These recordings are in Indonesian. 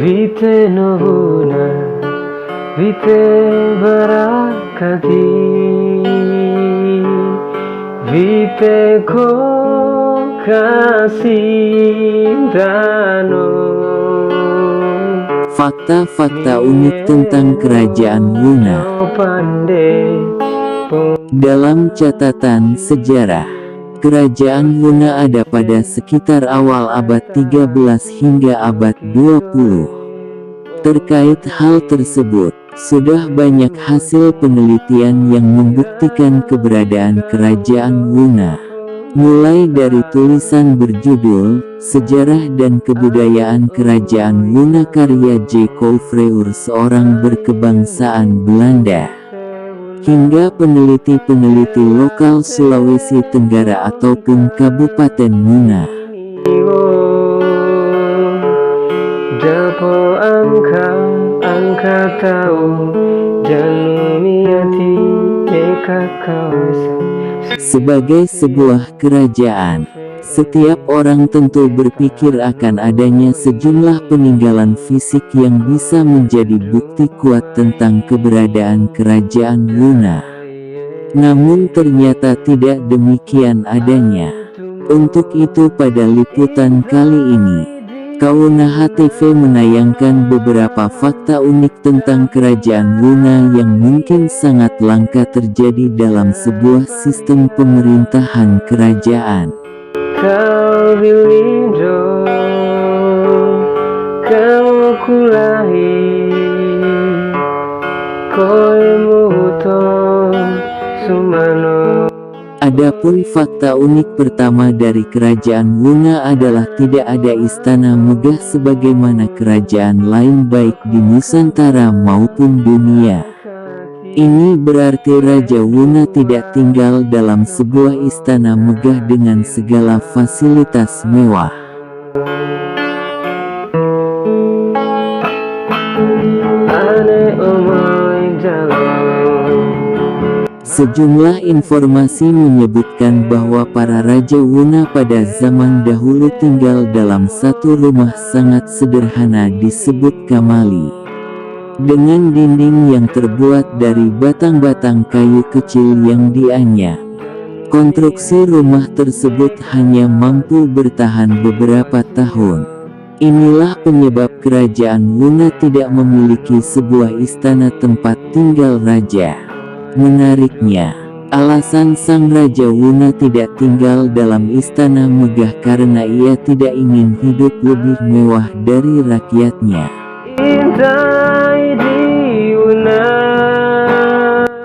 Vite Novuna, Vite Barakati, Vite Ko Kasindano. Fakta-fakta unik tentang Kerajaan Wuna. Dalam catatan sejarah, Kerajaan Wuna ada pada sekitar awal abad 13 hingga abad 20. Terkait hal tersebut, sudah banyak hasil penelitian yang membuktikan keberadaan Kerajaan Wuna. Mulai dari tulisan berjudul Sejarah dan Kebudayaan Kerajaan Wuna karya J. Couvreur, seorang berkebangsaan Belanda, hingga peneliti-peneliti lokal Sulawesi Tenggara ataupun Kabupaten Wuna. Dapo angka tahu janumiati ekakawasa. Sebagai sebuah kerajaan, setiap orang tentu berpikir akan adanya sejumlah peninggalan fisik yang bisa menjadi bukti kuat tentang keberadaan Kerajaan Wuna. Namun ternyata tidak demikian adanya. Untuk itu pada liputan kali ini, Kauna HTV menayangkan beberapa fakta unik tentang Kerajaan Wuna yang mungkin sangat langka terjadi dalam sebuah sistem pemerintahan kerajaan. Kau bilindo, kau kulahi, koe muto sumano. Adapun fakta unik pertama dari Kerajaan Wuna adalah tidak ada istana megah sebagaimana kerajaan lain baik di Nusantara maupun dunia. Ini berarti Raja Wuna tidak tinggal dalam sebuah istana megah dengan segala fasilitas mewah. Sejumlah informasi menyebutkan bahwa para Raja Wuna pada zaman dahulu tinggal dalam satu rumah sangat sederhana disebut kamali, dengan dinding yang terbuat dari batang-batang kayu kecil yang dianyam. Konstruksi rumah tersebut hanya mampu bertahan beberapa tahun. Inilah penyebab Kerajaan Wuna tidak memiliki sebuah istana tempat tinggal raja. Menariknya, alasan sang Raja Wuna tidak tinggal dalam istana megah karena ia tidak ingin hidup lebih mewah dari rakyatnya.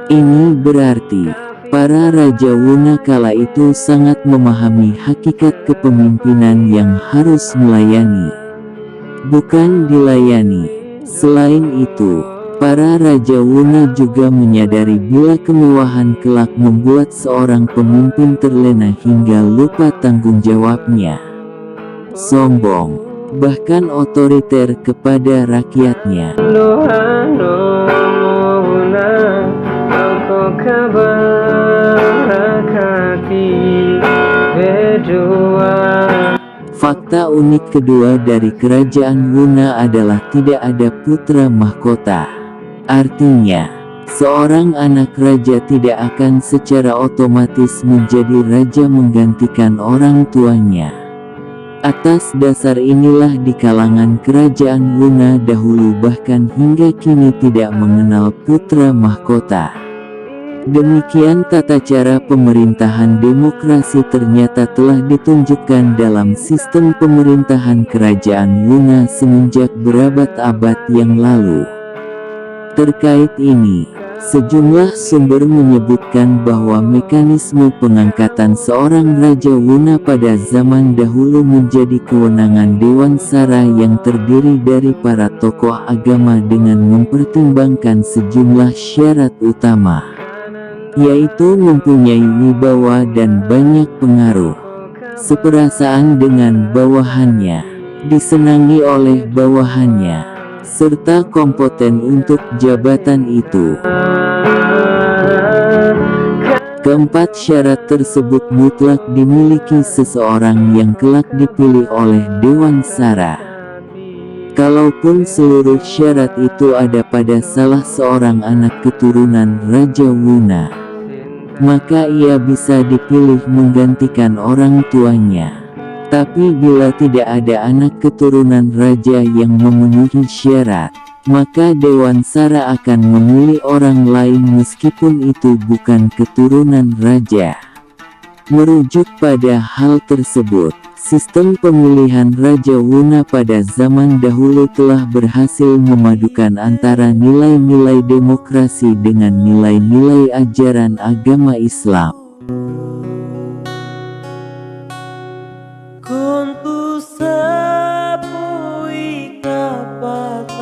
Ini berarti para Raja Wuna kala itu sangat memahami hakikat kepemimpinan yang harus melayani, bukan dilayani. Selain itu, para Raja Wuna juga menyadari bila kemewahan kelak membuat seorang pemimpin terlena hingga lupa tanggung jawabnya, sombong, bahkan otoriter kepada rakyatnya. Fakta unik kedua dari Kerajaan Wuna adalah tidak ada putra mahkota. Artinya, seorang anak raja tidak akan secara otomatis menjadi raja menggantikan orang tuanya. Atas dasar inilah di kalangan Kerajaan Wuna dahulu bahkan hingga kini tidak mengenal putra mahkota. Demikian tata cara pemerintahan demokrasi ternyata telah ditunjukkan dalam sistem pemerintahan Kerajaan Wuna semenjak berabad-abad yang lalu. Terkait ini, sejumlah sumber menyebutkan bahwa mekanisme pengangkatan seorang Raja Wuna pada zaman dahulu menjadi kewenangan Dewan Sara yang terdiri dari para tokoh agama dengan mempertimbangkan sejumlah syarat utama, yaitu mempunyai wibawa dan banyak pengaruh, seperasaan dengan bawahannya, disenangi oleh bawahannya, serta kompeten untuk jabatan itu. Keempat syarat tersebut mutlak dimiliki seseorang yang kelak dipilih oleh Dewan Sara. Kalaupun seluruh syarat itu ada pada salah seorang anak keturunan Raja Wuna, maka ia bisa dipilih menggantikan orang tuanya. Tapi bila tidak ada anak keturunan raja yang memenuhi syarat, maka Dewan Sara akan memilih orang lain meskipun itu bukan keturunan raja. Merujuk pada hal tersebut, sistem pemilihan Raja Wuna pada zaman dahulu telah berhasil memadukan antara nilai-nilai demokrasi dengan nilai-nilai ajaran agama Islam. Kuntu sepui kapatananu.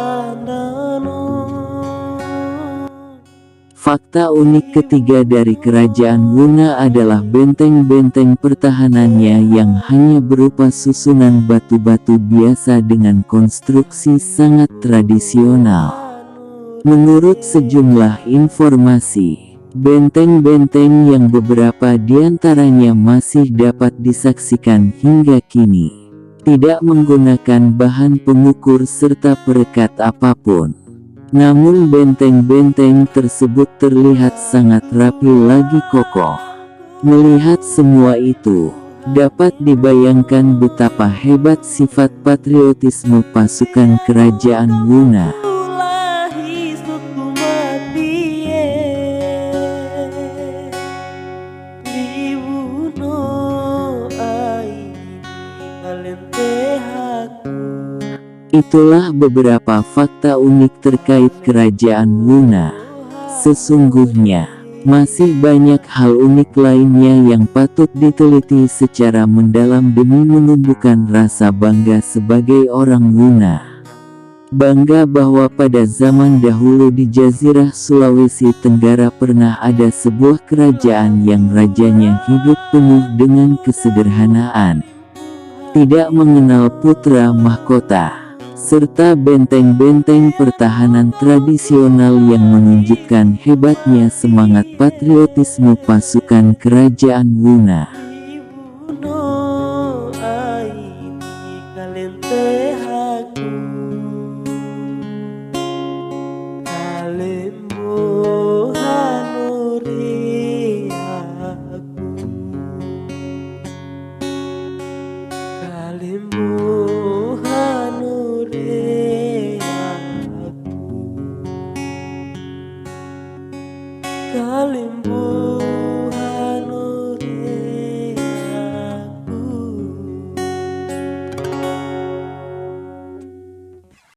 Fakta unik ketiga dari kerajaan Wuna adalah benteng-benteng pertahanannya yang hanya berupa susunan batu-batu biasa dengan konstruksi sangat tradisional. Menurut sejumlah informasi, benteng-benteng yang beberapa diantaranya masih dapat disaksikan hingga kini, tidak menggunakan bahan pengukur serta perekat apapun. Namun benteng-benteng tersebut terlihat sangat rapi lagi kokoh. Melihat semua itu, dapat dibayangkan betapa hebat sifat patriotisme pasukan kerajaan Wuna. Ulahi sukumatiye liwuno ai kalentehaku. Itulah beberapa fakta unik terkait kerajaan Wuna. Sesungguhnya, masih banyak hal unik lainnya yang patut diteliti secara mendalam demi menumbuhkan rasa bangga sebagai orang Wuna. Bangga bahwa pada zaman dahulu di Jazirah Sulawesi Tenggara pernah ada sebuah kerajaan yang rajanya hidup penuh dengan kesederhanaan, tidak mengenal putra mahkota, serta benteng-benteng pertahanan tradisional yang menunjukkan hebatnya semangat patriotisme pasukan kerajaan Wuna. Liwuno ai kalentehaku. Kalembo hanore aku. Kalembo Kalimbo